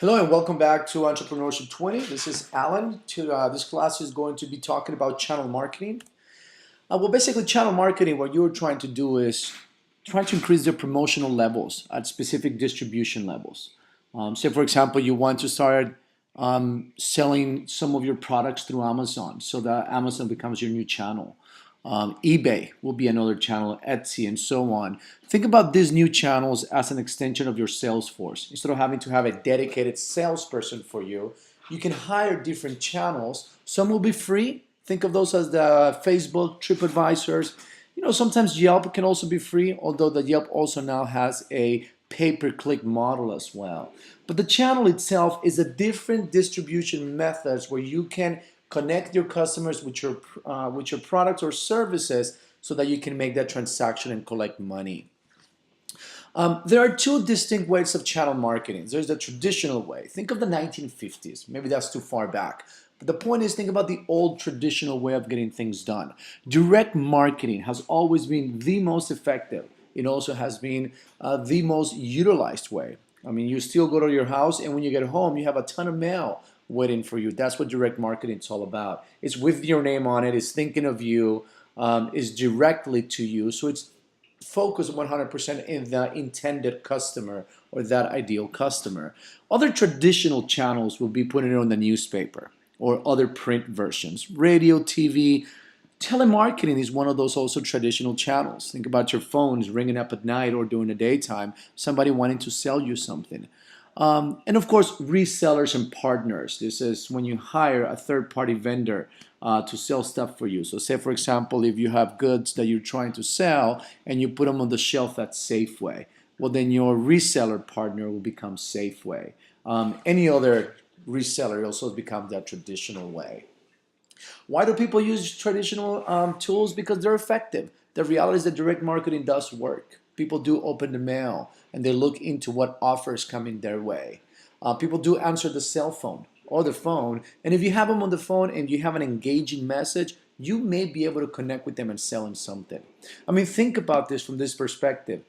Hello and welcome back to Entrepreneurship 20. This is Alan. This class is going to be talking about channel marketing. Basically, channel marketing, what you're trying to do is trying to increase the promotional levels at specific distribution levels. Say, for example, you want to start selling some of your products through Amazon so that Amazon becomes your new channel. eBay will be another channel, Etsy, and so on. Think about these new channels as an extension of your sales force. Instead of having to have a dedicated salesperson for you, you can hire different channels. Some will be free. Think of those as the Facebook, TripAdvisors. Sometimes Yelp can also be free, although the Yelp also now has a pay-per-click model as well. But the channel itself is a different distribution methods where you can connect your customers with your products or services so that you can make that transaction and collect money. There are two distinct ways of channel marketing. There's the traditional way. Think of the 1950s. Maybe that's too far back. But the point is, think about the old traditional way of getting things done. Direct marketing has always been the most effective. It also has been the most utilized way. I mean, you still go to your house, and when you get home, you have a ton of mail waiting for you. That's what direct marketing is all about. It's with your name on it. It's thinking of you. It's directly to you. So it's focused 100% in the intended customer or that ideal customer. Other traditional channels will be putting it on the newspaper or other print versions. Radio, TV, telemarketing is one of those also traditional channels. Think about your phones ringing up at night or during the daytime, somebody wanting to sell you something. And of course, resellers and partners. This is when you hire a third-party vendor to sell stuff for you. So say, for example, if you have goods that you're trying to sell and you put them on the shelf at Safeway, well, then your reseller partner will become Safeway. Any other reseller also becomes that traditional way. Why do people use traditional tools? Because they're effective. The reality is that direct marketing does work. People do open the mail and they look into what offers coming their way. People do answer the cell phone or the phone, and if you have them on the phone and you have an engaging message, you may be able to connect with them and sell them something. I mean, think about this from this perspective.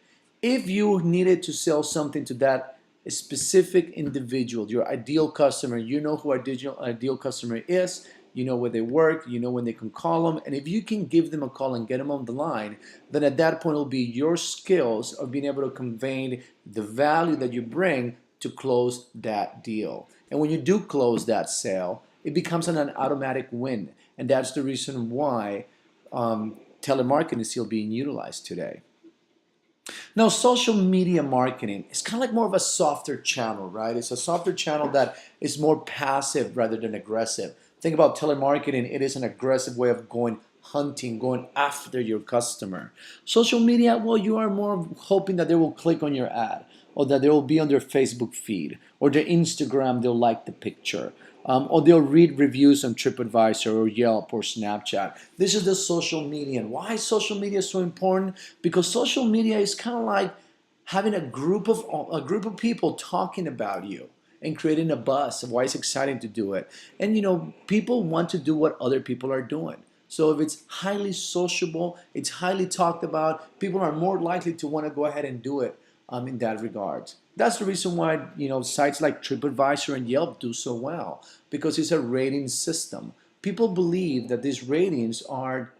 If you needed to sell something to that specific individual, your ideal customer, you know who ideal customer is, you know where they work, you know when they can call them, and if you can give them a call and get them on the line, then at that point it'll be your skills of being able to convey the value that you bring to close that deal. And when you do close that sale, it becomes an automatic win, and that's the reason why telemarketing is still being utilized today. Now, social media marketing is kind of like more of a softer channel, right? It's a softer channel that is more passive rather than aggressive. Think about telemarketing. It is an aggressive way of going hunting, going after your customer. Social media, well, you are more hoping that they will click on your ad or that they will be on their Facebook feed or their Instagram, they'll like the picture. Or they'll read reviews on TripAdvisor or Yelp or Snapchat. This is the social media. And why is social media so important? Because social media is kind of like having a group of people talking about you and creating a buzz. Why it's exciting to do it. And people want to do what other people are doing. So if it's highly sociable, it's highly talked about, people are more likely to want to go ahead and do it in that regard. That's the reason why sites like TripAdvisor and Yelp do so well, because it's a rating system. People believe that these ratings are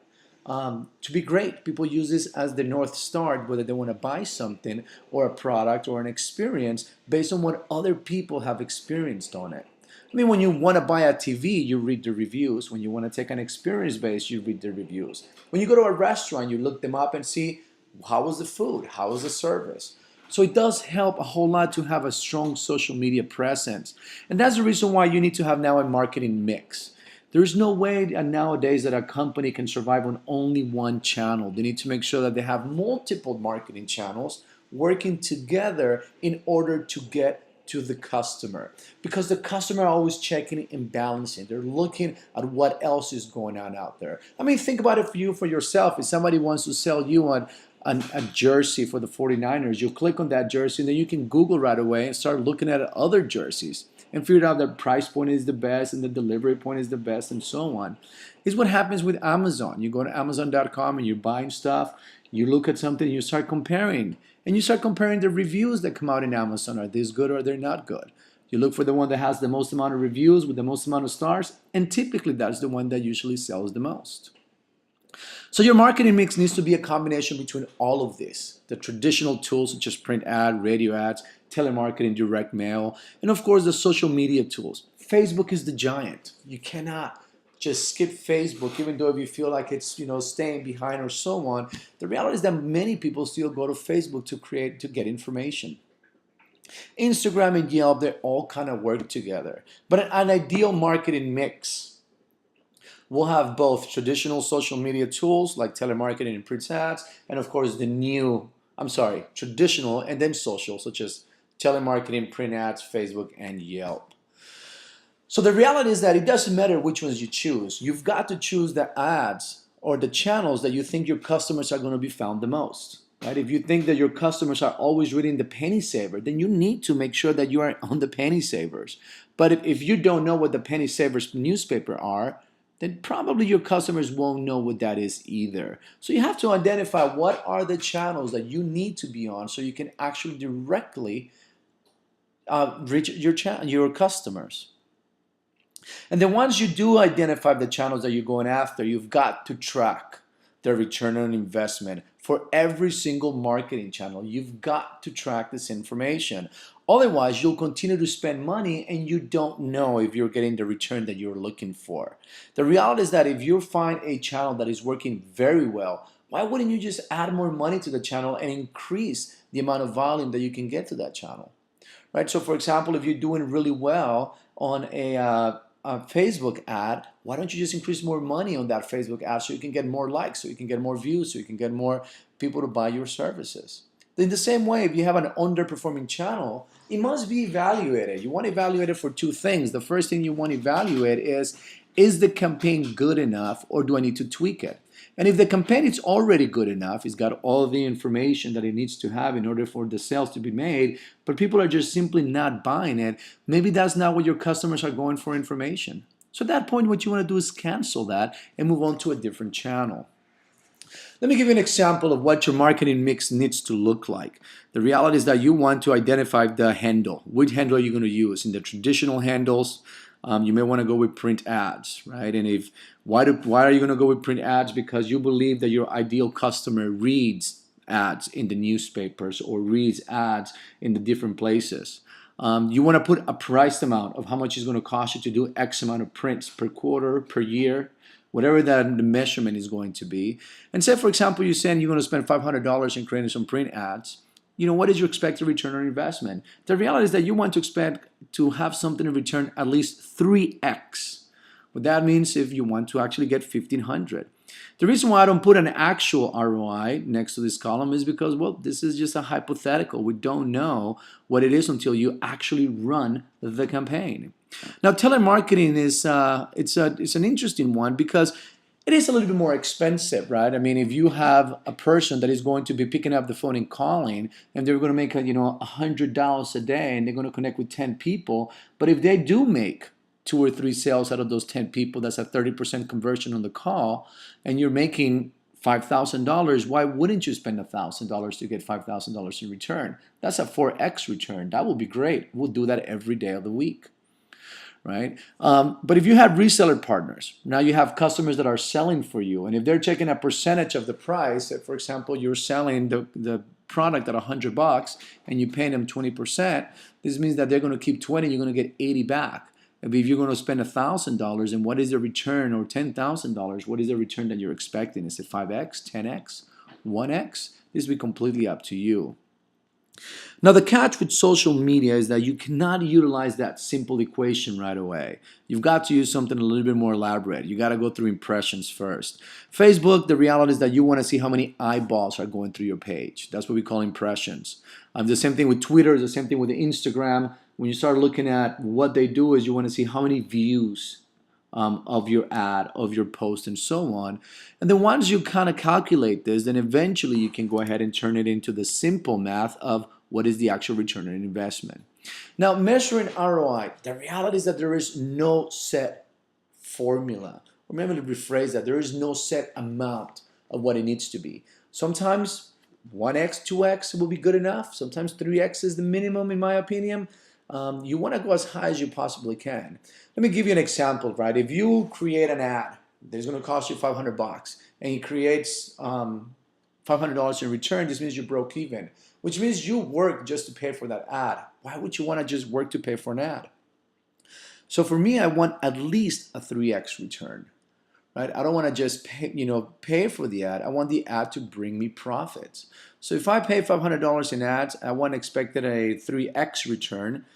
to be great. People use this as the North Star, whether they want to buy something or a product or an experience based on what other people have experienced on it. I mean, when you want to buy a TV, you read the reviews. When you want to take an experience base, you read the reviews. When you go to a restaurant, you look them up and see how was the food, how was the service. So it does help a whole lot to have a strong social media presence. And that's the reason why you need to have now a marketing mix. There's no way nowadays that a company can survive on only one channel. They need to make sure that they have multiple marketing channels working together in order to get to the customer. Because the customer are always checking and balancing. They're looking at what else is going on out there. I mean, think about it for yourself. If somebody wants to sell you a jersey for the 49ers, you'll click on that jersey and then you can Google right away and start looking at other jerseys and figure out the price point is the best and the delivery point is the best and so on. It's what happens with Amazon. You go to Amazon.com and you're buying stuff, you look at something and you start comparing. And you start comparing the reviews that come out in Amazon. Are these good or they're not good? You look for the one that has the most amount of reviews with the most amount of stars, and typically that's the one that usually sells the most. So your marketing mix needs to be a combination between all of this, the traditional tools such as print ad, radio ads, telemarketing, direct mail, and of course the social media tools. Facebook is the giant. You cannot just skip Facebook, even though if you feel like it's staying behind or so on. The reality is that many people still go to Facebook to get information. Instagram and Yelp, they all kind of work together. But an ideal marketing mix will have both traditional social media tools like telemarketing and print ads, and of course traditional and then social, such as telemarketing, print ads, Facebook, and Yelp. So the reality is that it doesn't matter which ones you choose. You've got to choose the ads or the channels that you think your customers are going to be found the most. Right? If you think that your customers are always reading the penny saver, then you need to make sure that you are on the penny savers. But if you don't know what the penny savers newspaper are, then probably your customers won't know what that is either. So you have to identify what are the channels that you need to be on so you can actually directly reach your customers. And then once you do identify the channels that you're going after, you've got to track the return on investment for every single marketing channel. You've got to track this information. Otherwise, you'll continue to spend money and you don't know if you're getting the return that you're looking for. The reality is that if you find a channel that is working very well, why wouldn't you just add more money to the channel and increase the amount of volume that you can get to that channel? Right? So for example, if you're doing really well on a Facebook ad, why don't you just increase more money on that Facebook ad so you can get more likes, so you can get more views, so you can get more people to buy your services? In the same way, if you have an underperforming channel, it must be evaluated. You want to evaluate it for two things. The first thing you want to evaluate is the campaign good enough or do I need to tweak it? And if the campaign is already good enough, it's got all the information that it needs to have in order for the sales to be made, but people are just simply not buying it, maybe that's not what your customers are going for information. So at that point, what you want to do is cancel that and move on to a different channel. Let me give you an example of what your marketing mix needs to look like. The reality is that you want to identify the handle. Which handle are you going to use? In the traditional handles, you may want to go with print ads, right? And why are you going to go with print ads? Because you believe that your ideal customer reads ads in the newspapers or reads ads in the different places. You want to put a price amount of how much it's going to cost you to do X amount of prints per quarter, per year, whatever that the measurement is going to be. And say, for example, you're saying you're going to spend $500 in creating some print ads. What is your expected return on investment? The reality is that you want to expect to have something in return at least 3x. What that means if you want to actually get 1,500. The reason why I don't put an actual ROI next to this column is because, well, this is just a hypothetical. We don't know what it is until you actually run the campaign. Now, telemarketing is it's an interesting one because it is a little bit more expensive, right? I mean, if you have a person that is going to be picking up the phone and calling, and they're going to make $100 a day, and they're going to connect with 10 people, but if they do make 2 or 3 sales out of those 10 people, that's a 30% conversion on the call, and you're making $5,000, why wouldn't you spend $1,000 to get $5,000 in return? That's a 4x return. That would be great. We'll do that every day of the week. Right? But if you have reseller partners, now you have customers that are selling for you, and if they're taking a percentage of the price, if, for example, you're selling the product at $100 and you pay them 20%, this means that they're going to keep 20, you're going to get 80 back. If you're going to spend $1,000, and what is the return, or $10,000, what is the return that you're expecting? Is it 5x, 10x, 1x? This will be completely up to you. Now, the catch with social media is that you cannot utilize that simple equation right away. You've got to use something a little bit more elaborate. You got to go through impressions first. Facebook, the reality is that you want to see how many eyeballs are going through your page. That's what we call impressions. The same thing with Twitter, the same thing with Instagram. When you start looking at what they do is you want to see how many views of your ad, of your post, and so on. And then once you kind of calculate this, then eventually you can go ahead and turn it into the simple math of what is the actual return on investment. Now, measuring ROI, the reality is that there is no set formula. Or maybe to rephrase that, there is no set amount of what it needs to be. Sometimes 1x, 2x will be good enough. Sometimes 3x is the minimum, in my opinion. you want to go as high as you possibly can. Let me give you an example, right? If you create an ad that is going to cost you $500 and it creates $500 in return, this means you broke even, which means you work just to pay for that ad. Why would you want to just work to pay for an ad? So for me, I want at least a 3x return, right? I don't want to just pay for the ad. I want the ad to bring me profits. So if I pay $500 in ads, I want expected a 3x return,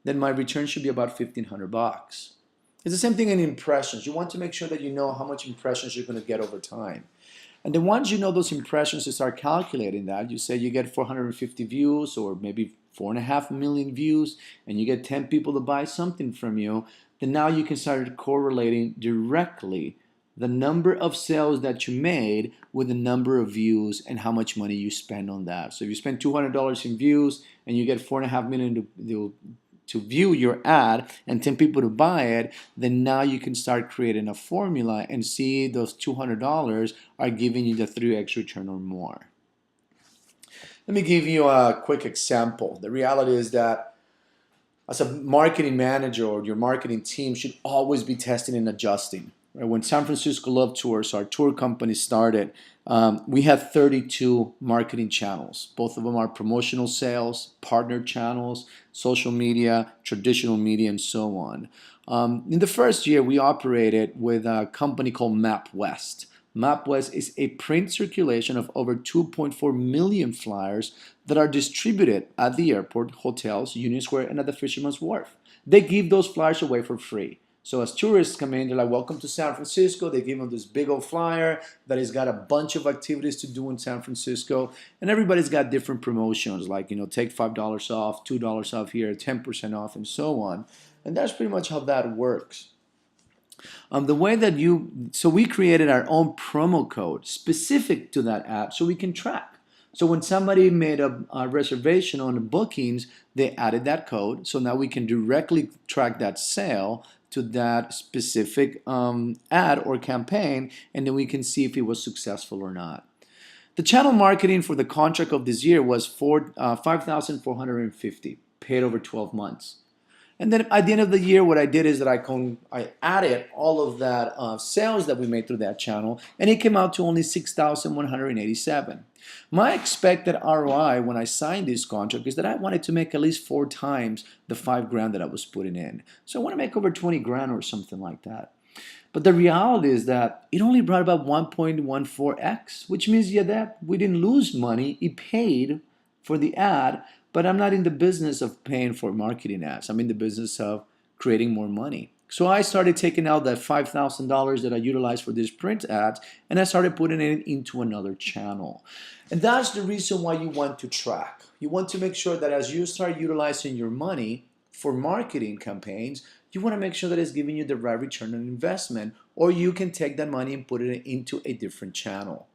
then my return should be about $1,500. It's the same thing in impressions. You want to make sure that you know how much impressions you're going to get over time. And then once you know those impressions, you start calculating that. You say you get 450 views or maybe 4.5 million views, and you get 10 people to buy something from you, then now you can start correlating directly the number of sales that you made with the number of views and how much money you spend on that. So if you spend $200 in views and you get 4.5 million to view your ad and 10 people to buy it, then now you can start creating a formula and see those $200 are giving you the 3x return or more. Let me give you a quick example. The reality is that as a marketing manager or your marketing team should always be testing and adjusting. When San Francisco Love Tours, our tour company, started, we had 32 marketing channels. Both of them are promotional sales, partner channels, social media, traditional media, and so on. In the first year, we operated with a company called MapWest. MapWest is a print circulation of over 2.4 million flyers that are distributed at the airport, hotels, Union Square, and at the Fisherman's Wharf. They give those flyers away for free. So as tourists come in, they're like, welcome to San Francisco. They give them this big old flyer that has got a bunch of activities to do in San Francisco. And everybody's got different promotions like, take $5 off, $2 off here, 10% off, and so on. And that's pretty much how that works. So we created our own promo code specific to that app so we can track. So when somebody made a reservation on the bookings, they added that code. So now we can directly track that sale to that specific ad or campaign, and then we can see if it was successful or not. The channel marketing for the contract of this year was $5,450, paid over 12 months. And then at the end of the year, what I did is that I added all of that sales that we made through that channel, and it came out to only $6,187. My expected ROI when I signed this contract is that I wanted to make at least 4 times the $5,000 that I was putting in. So I want to make over 20 grand or something like that. But the reality is that it only brought about 1.14x, which means that we didn't lose money. It paid for the ad, but I'm not in the business of paying for marketing ads. I'm in the business of creating more money. So I started taking out that $5,000 that I utilized for these print ads, and I started putting it into another channel. And that's the reason why you want to track. You want to make sure that as you start utilizing your money for marketing campaigns, you want to make sure that it's giving you the right return on investment, or you can take that money and put it into a different channel.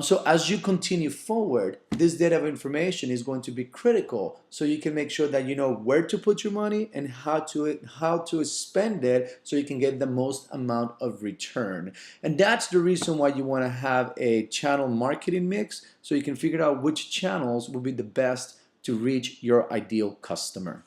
So as you continue forward, this data of information is going to be critical so you can make sure that you know where to put your money and how to spend it so you can get the most amount of return. And that's the reason why you want to have a channel marketing mix so you can figure out which channels will be the best to reach your ideal customer.